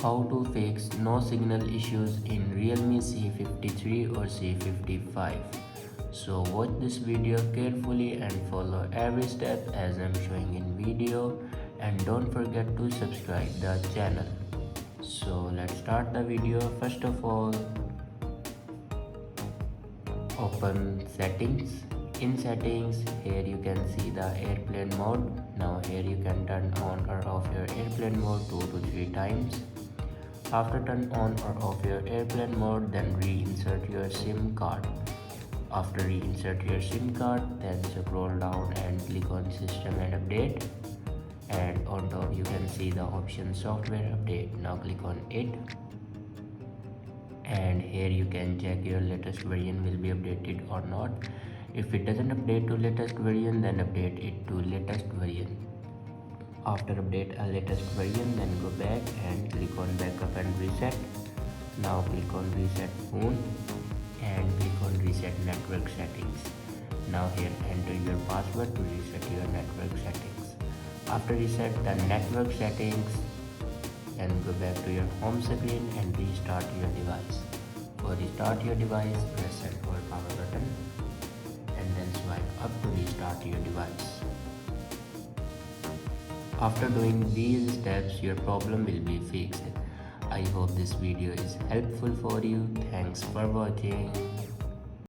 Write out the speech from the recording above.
How to fix no signal issues in Realme C53 or C55. So watch this video carefully and follow every step as I'm showing in video, and don't forget to subscribe the channel. So let's start the video. First of all, open settings. In settings, here you can see the airplane mode. Now here you can turn on or off your airplane mode 2 to 3 times. After turn on or off your airplane mode, then reinsert your SIM card. After reinsert your SIM card, then scroll down and click on system and update, and on top you can see the option software update. Now click on it, and here you can check your latest version will be updated or not. If it doesn't update to latest version, then update it to latest version. After update a latest version, then go back and click on backup and reset. Now click on reset phone and click on reset network settings. Now here enter your password to reset your network settings. After reset the network settings, then go back to your home screen and restart your device. For restart your device, press and hold power button and then swipe up to restart your device. After doing these steps, your problem will be fixed. I hope this video is helpful for you. Thanks for watching.